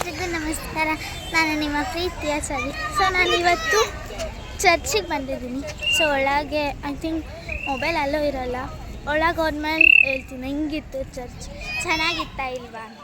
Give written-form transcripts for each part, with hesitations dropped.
ಎಲ್ರಿಗೂ ನಮಸ್ಕಾರ. ನಾನು ನಿಮ್ಮ ಪ್ರೀತಿಯ ಸವಿ. ಸೊ ನಾನು ಇವತ್ತು ಚರ್ಚಿಗೆ ಬಂದಿದ್ದೀನಿ. ಸೊ ಒಳಗೆ ಐ ಥಿಂಕ್ ಮೊಬೈಲ್ ಅಲ್ಲೂ ಇರೋಲ್ಲ. ಒಳಗೆ ಹೋದ್ಮೇಲೆ ಹೇಳ್ತೀನಿ ಹೆಂಗಿತ್ತು ಚರ್ಚ್, ಚೆನ್ನಾಗಿತ್ತಾ ಇಲ್ವಾ ಅಂತ.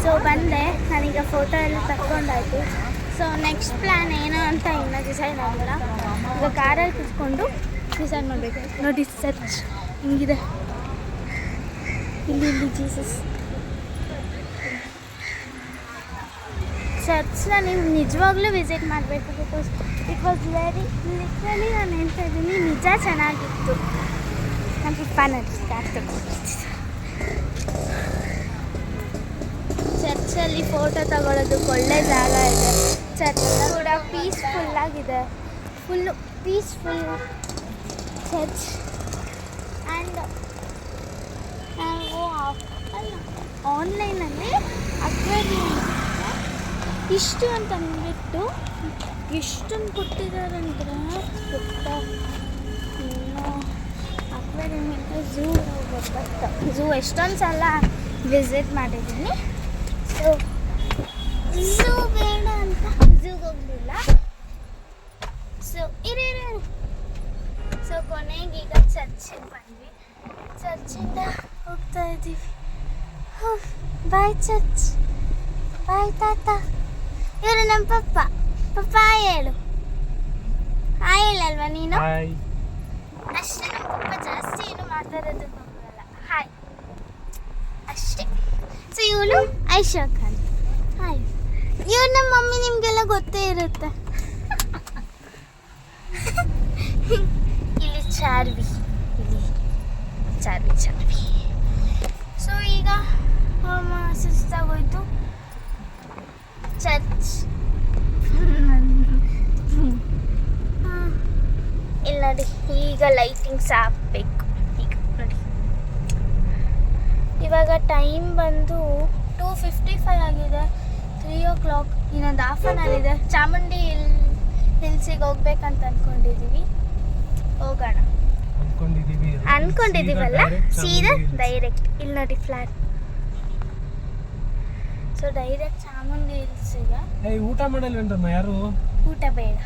ಸೊ ಬಂದೆ, ನಾನೀಗ ಫೋಟೋ ಎಲ್ಲ ತಗೊಂಡಾಯ್ತು. ಸೊ ನೆಕ್ಸ್ಟ್ ಪ್ಲ್ಯಾನ್ ಏನು ಅಂತ ಇನ್ನೂ ಡಿಸೈಡ್ ಆಗಿಲ್ಲ. ಈಗ ಕಾರಲ್ಲಿ ಕುತ್ಕೊಂಡು ಡಿಸೈಡ್ ಮಾಡಬೇಕು. ನೋಡಿ ಚರ್ಚ್ ಹಿಂಗಿದೆ, ಇಲ್ಲಿ ಜೀಸಸ್ ಚರ್ಚ್ನ ನೀವು ನಿಜವಾಗ್ಲೂ ವಿಸಿಟ್ ಮಾಡಬೇಕು. Because it was very literally, ನಾನು ಹೇಳ್ತಾ ಇದ್ದೀನಿ, ನಿಜ ಚೆನ್ನಾಗಿತ್ತು. ನನ್ನ ಪಪ್ಪ ನೋಡಿ ಕ್ಯಾಬ್ ತಗೊಂಡಿದ್ದೆ. ಚರ್ಚಲ್ಲಿ ಫೋಟೋ ತಗೊಳ್ಳೋದಕ್ಕೆ ಒಳ್ಳೆ ಜಾಗ ಇದೆ. ಚರ್ಚ್ ಕೂಡ ಪೀಸ್ಫುಲ್ಲಾಗಿದೆ, ಫುಲ್ಲು ಪೀಸ್ಫುಲ್ ಚರ್ಚ್. ಆ್ಯಂಡ್ ನಾವು ಆನ್ಲೈನಲ್ಲಿ ಅಕ್ವೇರಿಯಂ ಇಷ್ಟು ಅಂತ ಅಂದ್ಬಿಟ್ಟು ಎಷ್ಟೊಂದು ಕೊಟ್ಟಿದ್ದಾರೆ ಅಂದರೆ ಗೊತ್ತಾ. ಇನ್ನು ಅಕ್ವೇರಿಯಮಿಂದ ಝೂ ಹೋಗ್ಬೇಕು. ಝೂ ಎಷ್ಟೊಂದು ಸಲ ವಿಸಿಟ್ ಮಾಡಿದ್ದೀನಿ. ಸೊ ಝೂ ಬೇಡ ಅಂತ ಝೂಗೆ ಹೋಗಲಿಲ್ಲ. ಸೊ ಸೊ ಕೊನೆಗೀಗ ಚರ್ಚಿಗೆ ಬಂದ್ವಿ. ಚರ್ಚಿಂದ ಹೋಗ್ತಾ ಇದ್ದೀವಿ. ಬಾಯ್ ಚರ್ಚ್, ಬಾಯ್ ತಾತ. ಇವರು ನಮ್ಮ ಪಪ್ಪ ಹೇಳು. ಹಾಯ್ ಹೇಳಲ್ವಾ ನೀನು? ಅಷ್ಟೇ. ನಮ್ಮ ಪಪ್ಪ ಜಾಸ್ತಿ ಏನು ಮಾತಾಡೋದು ಬರಲ್ಲ, ಹಾಯ್ ಅಷ್ಟೇ. ಸೊ ಇವಳು ಐಶಾ ಖಾನ್, ಹಾಯ್. ಇವ್ರು ನಮ್ಮ ಮಮ್ಮಿ, ನಿಮಗೆಲ್ಲ ಗೊತ್ತೇ ಇರುತ್ತೆ. ಇಲ್ಲಿ ಚಾರ್ವಿ, ಚಾರ್ವಿ. ಸೊ ಈಗ ಸುಸ್ತಾಗೋಯ್ತು. ಚರ್ಚ್ ಇಲ್ಲಿ ನೋಡಿ, ಈಗ ಲೈಟಿಂಗ್ಸ್ ಹಾಕಬೇಕು. ಈಗ ನೋಡಿ, ಇವಾಗ ಟೈಮ್ ಬಂದು 2:55 ಆಗಿದೆ. 3 o'clock. ಇನ್ನೊಂದು ಹಾಫ್ ಆನ್ ಅವರ್ ಇದೆ. ಚಾಮುಂಡಿ ಹಿಲ್ಸಿಗೆ ಹೋಗ್ಬೇಕಂತ ಅಂದ್ಕೊಂಡಿದ್ದೀವಿ. ಹೋಗೋಣ ಅನ್ಕೊಂಡಿದ್ದೀವಲ್ಲ, ಸೀದಾ ಡೈರೆಕ್ಟ್ ಇಲ್ಲಿ ನೋಡಿ ಫ್ಲಾಟ್. ಸೊ ಡೈರೆಕ್ಟ್ ಚಾಮುಂಡಿ ಹಿಲ್ಸಿಗೆ. ಊಟ ಮಾಡಲ್ವೇನ್ರಮ್ಮ ಯಾರು? ಊಟ ಬೇಡ.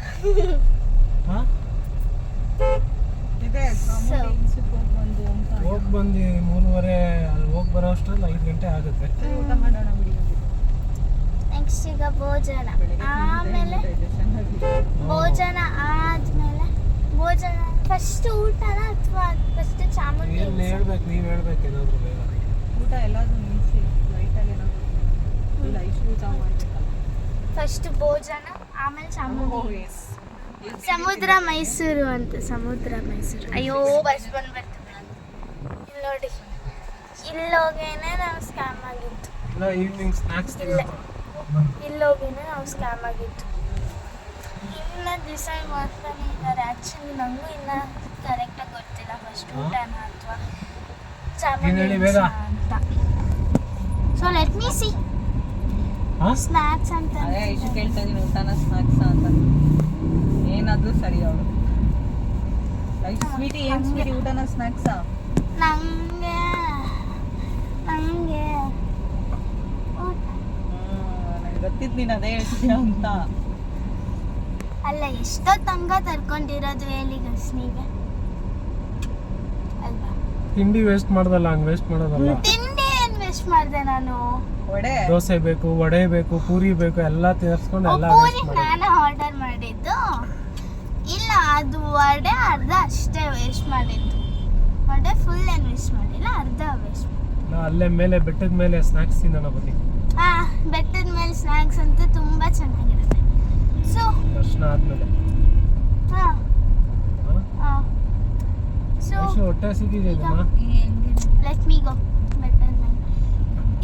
ಹೋಗಿ ಬಂದು 3:30 ಅಲ್ಲಿ ಹೋಗಿ ಬರೋ ಅಷ್ಟರಲ್ಲಿ 5 ಗಂಟೆ ಆಗುತ್ತೆ. ಊಟ ಮಾಡೋಣ ಬಿಡಿ. ನೆಕ್ಸ್ಟ್ ಈಗ ಭೋಜನ, ಆಮೇಲೆ ಭೋಜನ ಆದ್ಮೇಲೆ ಭೋಜನ ಫಸ್ಟ್ ಊಟನ ಅಥವಾ ಫಸ್ಟ್ ಚಾಮುಂಡಿ? ನೀವು ಹೇಳ್ಬೇಕು ಏನಾದ್ರು ಬೇಗ. ಊಟ ಎಲ್ಲಾದ್ರೂ ನಿಲ್ಲಿಸಿ ಲೈಟಾಗಿ ಏನಾದ್ರು ಇಲ್ಲ, ಇಷ್ಟು ಊಟ ಮಾಡಬೇಕಲ್ಲ. ಫಸ್ಟ್ ಭೋಜನ, ಆಮೇಲೆ ಚಾಮುಂಡಿ. ಸಮುದ್ರ ಮೈಸೂರು ಅಂತ, ಸಮುದ್ರ ಮೈಸೂರು. ಅಯ್ಯೋ ಬಸ್ ಬಂದ್ಬಿಡ್ತು. ಇಲ್ಲಿ ನೋಡಿ, ಇಲ್ಲೋಗೇನೆ ನಾವು ಸ್ಕ್ಯಾಮ್ ಆಗಿತ್ತು. ಈವ್ನಿಂಗ್ ಸ್ನಾಕ್ಸ್ ಇಲ್ಲೋಗೇನೆ ನಾವು ಸ್ಕ್ಯಾಮ್ ಆಗಿತ್ತು. ಇನ್ನು ಡಿಸೈಡ್ ಮಾಡ್ತಾನೆ ಇದ್ದಾರೆ. ಆ್ಯಕ್ಚುಲಿ ನನಗೂ ಇನ್ನು ಕರೆಕ್ಟಾಗಿ ಗೊತ್ತಿಲ್ಲ ಫಸ್ಟ್ ಊಟನ ಅಥವಾ ಚಾಮುಂಡಿ ಅಂತ. So let me see. Snacks ಅಂತ ಇಷ್ಟು ಕೇಳ್ತಾ ಇದೀನಿ, ಊಟನ ಸ್ನಾಕ್ಸ್ ಅಂತ. ಏನಾದರೂ ಸರಿ ಅವರು ಸ್ವೀಟಿ. ಏನು ಸ್ವೀಟಿ, ಊಟನ ಸ್ನಾಕ್ಸಾ? ನನಗೆ ನನಗೆ ಗೊತ್ತಿತ್ತು ನೀನು ಅದೇ ಹೇಳ್ತೀಯ ಅಂತ. ಅಲ್ಲ, ಎಷ್ಟೋ ತಂಗ ತರ್ಕೊಂಡಿರೋದು ಹೇಳಿ ಗಸ್ನಿಗೆ ಅಲ್ವಾ? ತಿಂಡಿ ವೇಸ್ಟ್ ಮಾಡ್ದಲ್ಲ, ಹಂಗೆ ವೇಸ್ಟ್ ಮಾಡೋದಲ್ಲ. ತಿಂಡಿ ಏನು ವೇಸ್ಟ್ ಮಾಡಿದೆ ನಾನು? ದೋಸೆ ಬೇಕು, ವಡೆ ಬೇಕು, ಪೂರಿ ಬೇಕು, ಎಲ್ಲ ತರಿಸ್ಕೊಂಡು ಎಲ್ಲ ಪೂರಿ ನಾನು ಆರ್ಡರ್ ಮಾಡಿದ್ದು ಇಲ್ಲ. ಅದು ವಡೆ ಅರ್ಧ ಅಷ್ಟೇ ವೇಸ್ಟ್ ಮಾಡಿದ್ದು. ವಡೆ ಫುಲ್ ಏನು ವೇಸ್ಟ್ ಮಾಡಿಲ್ಲ, ಅರ್ಧ ವೇಸ್ಟ್. ಅಲ್ಲೇ ಮೇಲೆ ಬೆಟ್ಟದ ಮೇಲೆ ಸ್ನಾಕ್ಸ್ ತಿನ್ನೋಣ ಬನ್ನಿ. ಬೆಟ್ಟದ ಮೇಲೆ ಸ್ನ್ಯಾಕ್ಸ್ ಅಂತ ತುಂಬ ಚೆನ್ನಾಗಿರುತ್ತೆ. ಸೊ ದರ್ಶನ ಆದ್ಮೇಲೆ ಸೊ ಹೊಟ್ಟೆ ಸಿಕ್ಕಿದೆ. ಲೆಟ್ ಮೀ ಗೋ. ಬೆಟ್ಟದ ಮೇಲೆ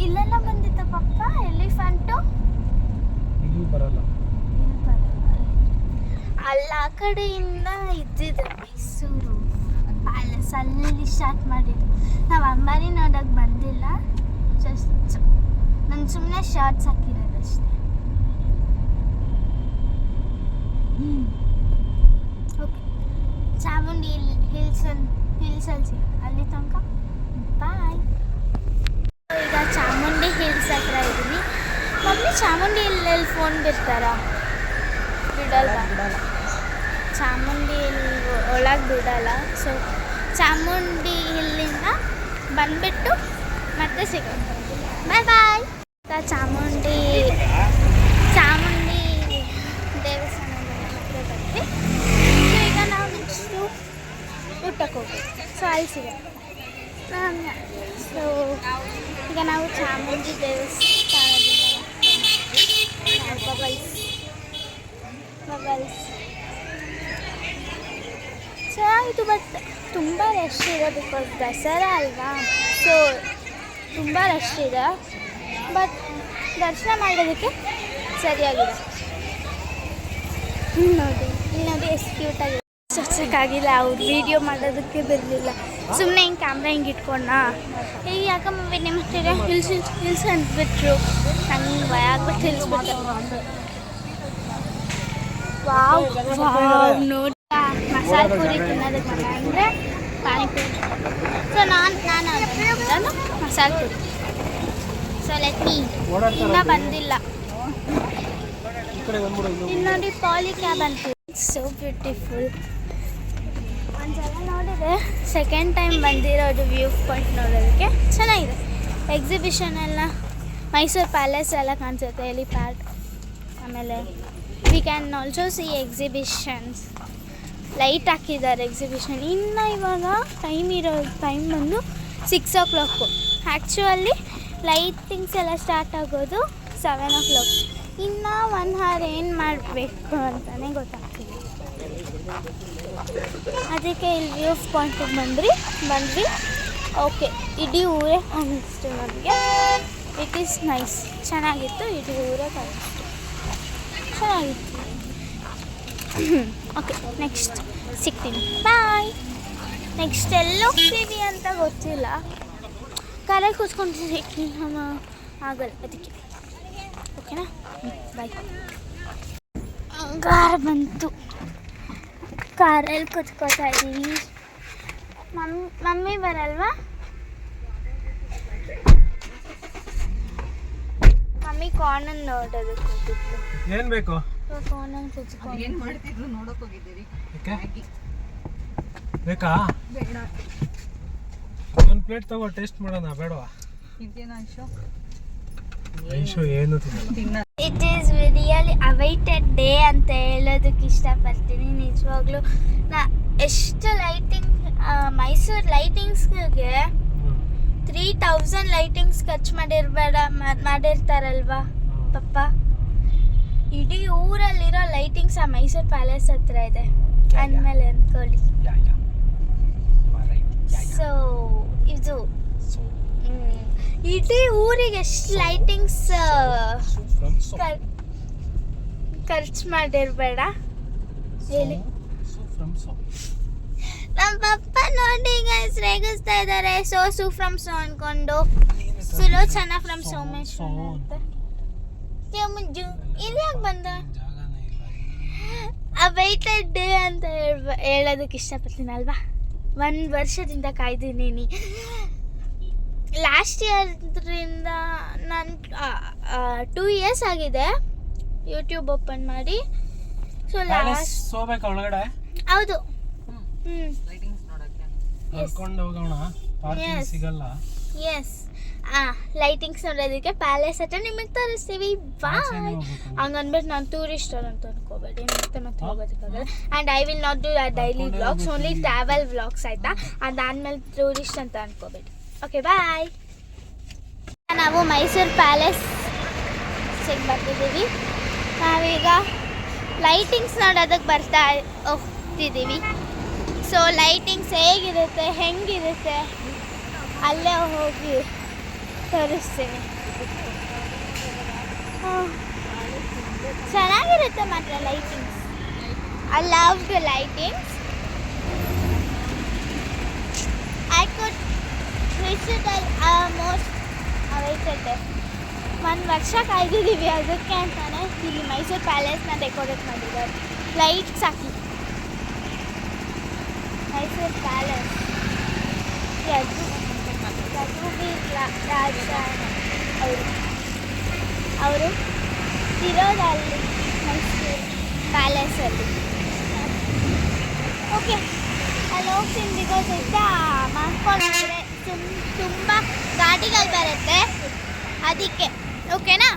ಇಲ್ಲೆಲ್ಲ ಬಂದಿತ್ತ ಪಪ್ಪ. ಎಲಿಫೆಂಟು ಇಲ್ಲಿ ಬರಲ್ಲ, ಅಲ್ಲ ಆ ಕಡೆಯಿಂದ ಇದ್ದಿದೆ ಮೈಸೂರು ಪ್ಯಾಲೇಸ್, ಅಲ್ಲಿ ಸ್ಟಾರ್ಟ್ ಮಾಡಿದ್ದು. ನಾವು ಅಂಬಾರಿ ನೋಡೋಕೆ ಬಂದಿಲ್ಲ, ಜಸ್ಟ್ ನಾನು ಸುಮ್ಮನೆ ಶಾರ್ಟ್ಸ್ ಹಾಕಿರೋದಷ್ಟೇ. ಓಕೆ, ಚಾಮುಂಡಿ ಹಿಲ್ಸಲ್ಲಿ ಅಲ್ಲಿ ತನಕ ಬಾಯ್. ಈಗ ಚಾಮುಂಡಿ ಚಾಮುಂಡಿ ಹಿಲ್ಸ್ ಹತ್ರ ಇದ್ದೀನಿ. ಮಮ್ಮಿ ಚಾಮುಂಡಿ ಹಿಲ್ಲಲ್ಲಿ ಫೋನ್ ಬಿಡ್ತಾರಾ? ಬಿಡಲ್ವಾ? ಚಾಮುಂಡಿ ಹಿಲ್ ಒಳಗೆ ಬಿಡಲ್ಲ. ಸೊ ಚಾಮುಂಡಿ ಹಿಲ್ಲಿಂದ ಬಂದುಬಿಟ್ಟು ಮತ್ತೆ ಸಿಗೋಣ. ಬಾಯ್ ಬಾಯ್. ಚಾಮುಂಡಿ ದೇವಸ್ಥಾನದ ಹತ್ರ ಬಂದ್ವಿ. ಸೊ ಈಗ ನಾವು ನೆಕ್ಸ್ಟು ಊಟಕ್ಕೆ ಹೋಗ್ಬೇಕು. ಸೊ ಅಲ್ಲಿ ಸಿಗೋಣ. ಸೊ ಈಗ ನಾವು ಚಾಮುಂಡಿ ದೇವಸ್ಥಾನದಿಂದ ಬಬಲ್ಸ್ ಚೆನ್ನಾಗಿತ್ತು. ಬಟ್ ತುಂಬ ರಶ್ ಇದೆ, ಬಿಕಾಸ್ ದಸರಾ ಅಲ್ವಾ. ಸೊ ತುಂಬ ರಶ್ ಇದೆ, ಬಟ್ ದರ್ಶನ ಮಾಡೋದಕ್ಕೆ ಸರಿಯಾಗಿದೆ. ಇಲ್ಲಿ ನೋಡಿ ಎಷ್ಟು ಕ್ಯೂಟಾಗಿದೆ. ಸ್ವಚ್ಛಕ್ಕಾಗಿಲ್ಲ, ಅವ್ರು ವೀಡಿಯೋ ಮಾಡೋದಕ್ಕೆ ಬರಲಿಲ್ಲ. ಸುಮ್ಮನೆ ಹಿಂಗೆ ಕ್ಯಾಮ್ರಾ ಹಿಂಗೆ ಇಟ್ಕೊಂಡ ಈಗ ಯಾಕಮ್ಮ ನಿಮ್ಮ ಹತ್ತಿರ ಹಿಲ್ಸ್ ಅಂದ್ಬಿಟ್ರು. ನಂಗೆ ಭಯ ಆಗ್ಬಿಟ್ಟು ಹಿಲ್ಸ್ಬಿಟ್ಟು. ವಾವ್ ನೋಡಿ ಮಸಾಲೆ ಪೂರಿ ತಿನ್ನೋದಕ್ಕೆ ಮನೆ ಅಂದರೆ ಪಾನಿಪುರಿ. ಸೊ ನಾನು ಮಸಾಲೆ ಪೂರಿ. So let me. ಇನ್ನೂ ಬಂದಿಲ್ಲ. ಇನ್ನು ನೋಡಿ ಪಾಲಿ ಕ್ಯಾಬ್ ಅಂತ. So beautiful. ಒಂದ್ಸಲ ನೋಡಿದೆ, ಸೆಕೆಂಡ್ ಟೈಮ್ ಬಂದಿರೋದು ವ್ಯೂ ಪಾಯಿಂಟ್ ನೋಡೋದಕ್ಕೆ. ಚೆನ್ನಾಗಿದೆ. ಎಕ್ಸಿಬಿಷನ್ ಎಲ್ಲ ಮೈಸೂರು ಪ್ಯಾಲೇಸ್ ಎಲ್ಲ ಕಾಣಿಸುತ್ತೆ, ಎಲಿಪ್ಯಾಡ್. ಆಮೇಲೆ we can also C exhibitions. Light ಹಾಕಿದ್ದಾರೆ ಎಕ್ಸಿಬಿಷನ್. ಇನ್ನು ಇವಾಗ ಟೈಮ್ ಬಂದು 6 o'clock. ಆ್ಯಕ್ಚುಲಿ ಲೈಟಿಂಗ್ಸ್ ಎಲ್ಲ ಸ್ಟಾರ್ಟ್ ಆಗೋದು 7 o'clock. ಇನ್ನು 1 hour ಏನು ಮಾಡಬೇಕು ಅಂತಲೇ ಗೊತ್ತಾಗ್ತಿದೆ. ಅದಕ್ಕೆ ಇಲ್ಲಿ ವ್ಯೂ ಪಾಯಿಂಟಿಗೆ ಬಂದ್ವಿ. ಓಕೆ, ಇಡೀ ಊರೇ ಕಾಣಿಸ್ತು ನಮಗೆ. It is nice. ಚೆನ್ನಾಗಿತ್ತು. ಇಡೀ ಊರೇ ಕಾಣಿಸ್ತು. ಚೆನ್ನಾಗಿತ್ತು. ಓಕೆ, ನೆಕ್ಸ್ಟ್ ಸಿಗ್ತೀನಿ. ಬಾಯ್. ನೆಕ್ಸ್ಟ್ ಎಲ್ಲಿ ಹೋಗ್ತೀವಿ ಅಂತ ಗೊತ್ತಿಲ್ಲ. ಕಾರಲ್ಲಿ ಕೂತ್ಕೊಂಡು ಸಿಗ್ತೀನಿ ಆಗಲ್ಲ, ಅದಕ್ಕೆ. ಓಕೆನಾ? ಬಾಯ್. ಕಾರ್ ಬಂತು. ಕಾರಲ್ಲಿ ಕೂತ್ಕೋತಾ ಇದ್ದೀವಿ. ಮಮ್ಮಿ ಬರಲ್ವಾ? ಮಮ್ಮಿ ಕಾರ್ನನ್ನು ನೋಡೋದಕ್ಕೆ ಹೋಗಿತ್ತು. ಏನು ಬೇಕು? ಕಾರ್ನನ್ನು ಕೂತ್ಕೊಂಡು ಏನು ಮಾಡ್ತಿದ್ರು ನೋಡೋಕೆ ಹೋಗಿದ್ದೀರಿ. ಬೇಕಾ? ಬೇಡ. ಒಂದು ಪ್ಲೇಟ್ ತಗೋ, ಟೇಸ್ಟ್ ಮಾಡೋಣ. ಬೇಡವಾ? ಇದೇನು ಐಶು ಏನು ತಿನ್ನ. It is really awaited day ಅಂತ ಹೇಳೋದಕ್ಕೆ ಇಷ್ಟಪಡ್ತೀನಿ. ನಿಜವಾಗ್ಲೂ ಎಷ್ಟು ಲೈಟಿಂಗ್, ಮೈಸೂರು ಲೈಟಿಂಗ್ಸ್ಗೆ 3000 ಲೈಟಿಂಗ್ಸ್ ಖರ್ಚು ಮಾಡಿರ್ತಾರಲ್ವಾ ಪಪ್ಪ. ಇಡೀ ಊರಲ್ಲಿರೋ ಲೈಟಿಂಗ್ಸ್ ಆ ಮೈಸೂರು ಪ್ಯಾಲೇಸ್ ಹತ್ರ ಇದೆ ಅಂದಮೇಲೆ ಅಂದ್ಕೊಳ್ಳಿ. ಸೊ ಇದು ಇಡೀ ಊರಿಗೆ ಎಷ್ಟು ಲೈಟಿಂಗ್ಸ್ ಖರ್ಚು ಮಾಡಿರ್ಬೇಡ ಹೇಳಿ. ನಮ್ಮ ಪಪ್ಪ ನೋಡಿ ಗೈಸ್ ರೇಗಿಸ್ತಾ ಇದ್ದಾರೆ. ಸೋ ಫ್ರಮ್ ಸೋ ಅನ್ಕೊಂಡು ಸುಲೋಚನಾ ಫ್ರಮ್ ಸೋಮೇಶ್ವರ ಅಂತ. ಮುಂಜು ಇಲ್ಲಿ ಯಾಕೆ ಬಂದ? ಅವೈಟೆಡ್ ಡೇ ಅಂತ ಹೇಳೋದಕ್ಕೆ ಇಷ್ಟಪಡ್ತೀನಿ ಅಲ್ವಾ. 1 ವರ್ಷದಿಂದ ಕಾಯ್ದಿದ್ದೀನಿ. ಲಾಸ್ಟ್ ಇಯರ್ದಿಂದ ನಾನು 2 years ಆಗಿದೆ ಯೂಟ್ಯೂಬ್ ಓಪನ್ ಮಾಡಿ. ಸೊ ಲಾಸ್ಟ್ ಒಳಗಡೆ ಹೌದು. ಲೈಟಿಂಗ್ಸ್ ನೋಡಕ್ಕೆ ಕರ್ಕೊಂಡು ಹೋಗೋಣ. ಪಾರ್ಕಿಂಗ್ ಸಿಗಲ್ಲ. ಎಸ್, ಲೈಟಿಂಗ್ಸ್ ನೋಡೋದಕ್ಕೆ ಪ್ಯಾಲೇಸ್ ಹತ್ರ ನಿಮಗೆ ತರಿಸ್ತೀವಿ. ಬಾಯ್. ಹಂಗನ್ಬಿಟ್ಟು ನಾನು ಟೂರಿಸ್ಟ್ ಅಂತ ಅನ್ಕೋಬೇಡಿ. ಮತ್ತೆ ಹೋಗೋದಕ್ಕಾಗಲ್ಲ. And I will not do daily vlogs, only travel vlogs, ಆಯಿತಾ? ಅದಾದ್ಮೇಲೆ ಟೂರಿಸ್ಟ್ ಅಂತ ಅನ್ಕೋಬೇಡಿ. ಓಕೆ, ಬಾಯ್. ನಾವು ಮೈಸೂರು ಪ್ಯಾಲೇಸ್ ಬರ್ತಿದ್ದೀವಿ. ನಾವೀಗ ಲೈಟಿಂಗ್ಸ್ ನೋಡೋದಕ್ಕೆ ಹೋಗ್ತಿದ್ದೀವಿ. ಸೊ ಲೈಟಿಂಗ್ಸ್ ಹೇಗಿರುತ್ತೆ, ಹೆಂಗಿರುತ್ತೆ ಅಲ್ಲೇ ಹೋಗಿ ತೋರಿಸ್ತೀನಿ. ಚೆನ್ನಾಗಿರುತ್ತೆ ಮಾತ್ರ lightings. I love the lightings. I could visit most awaited. 1 ವರ್ಷ ಕಾಯ್ದಿದ್ದೀವಿ ಅದಕ್ಕೆ ಅಂತಾನೆ ಇಲ್ಲಿ ಮೈಸೂರು ಪ್ಯಾಲೇಸ್ನ ಡೆಕೋರೇಟ್ ಮಾಡಿದ್ದಾರೆ. ಲೈಟ್ಸ್ ಹಾಕಿ ಮೈಸೂರು ಪ್ಯಾಲೇಸ್. ಯದುವೀರ್ ರಾಜ ಅವರು ಅವರು ಇರೋದಲ್ಲಿ ಮೈಸೂರು ಪ್ಯಾಲೇಸಲ್ಲಿ. ಓಕೆ, ಅಲ್ಲಿ ಹೋಗ್ತೀನಿ ಬಿಕಾಸ್ ಇಷ್ಟ ಮಾಡ್ಕೊಂಡ್ರೆ ತುಂಬ ಗಾಡಿಗಳು ಬರುತ್ತೆ ಅದಕ್ಕೆ. ಓಕೆನಾ,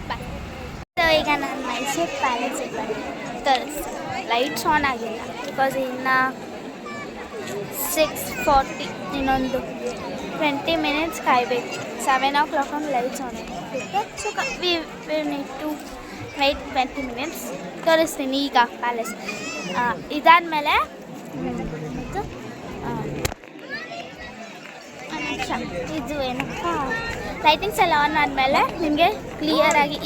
ಬಾಯ್. ಸೊ ಈಗ ನಾನು ಮೈಸೂರು ಪ್ಯಾಲೇಸಿಗೆ ಬಂದು ತೋರಿಸ್ತೀನಿ. ಲೈಟ್ಸ್ ಆನ್ ಆಗಿಲ್ಲ ಬಿಕಾಸ್ ಇನ್ನು 6:40, ಇನ್ನೊಂದು 20 ಮಿನಿಟ್ಸ್ ಕಾಯಬೇಕು. 7 o'clock ಲೈಟ್ಸ್ ಆನ್ ಆಗುತ್ತೆ. So we need to wait 20 minutes. ತೋರಿಸ್ತೀನಿ ಈಗ ಪ್ಯಾಲೇಸ್. ಇದಾದಮೇಲೆ ಇದು ಏನಪ್ಪ ಲೈಟಿಂಗ್ಸ್ ಎಲ್ಲ ಆನ್ ಆದಮೇಲೆ ನಿಮಗೆ ಕ್ಲಿಯರಾಗಿ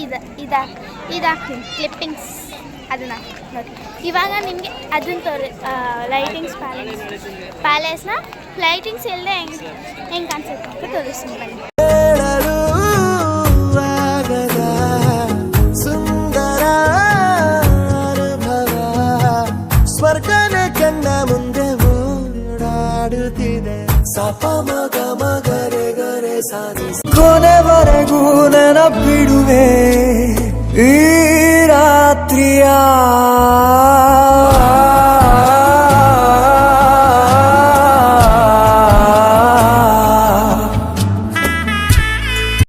ಇದಾಗ್ತೀನಿ ಕ್ಲಿಪ್ಪಿಂಗ್ಸ್, ಅದನ್ನು ನೋಡಿ. ಇವಾಗ ನಿಮಗೆ ಅದನ್ನು ಲೈಟಿಂಗ್ಸ್ ಪ್ಯಾಲೇಸ್ನ ಲೈಟಿಂಗ್ಸ್ ಇಲ್ಲದೆ ಹೆಂಗೆ ಕಾಣಿಸುತ್ತೆ ಅಂತ ತೋರಿಸ್ತೀನಿ ಬನ್ನಿ. ಸುಂದರ ಅನುಭವ ಸ್ವರ್ಗನ ಕಣ್ಣ ಮುಂದೆ ಓಡಾಡುತ್ತಿದೆ. ಸಪ ಮಗ ಮಗರೆ ಗರೆ ಸಾಧಿ ಕೊನೆವರೆಗೂ ನೆನಪಿಡುವೆ ಈ ರಾತ್ರಿಯ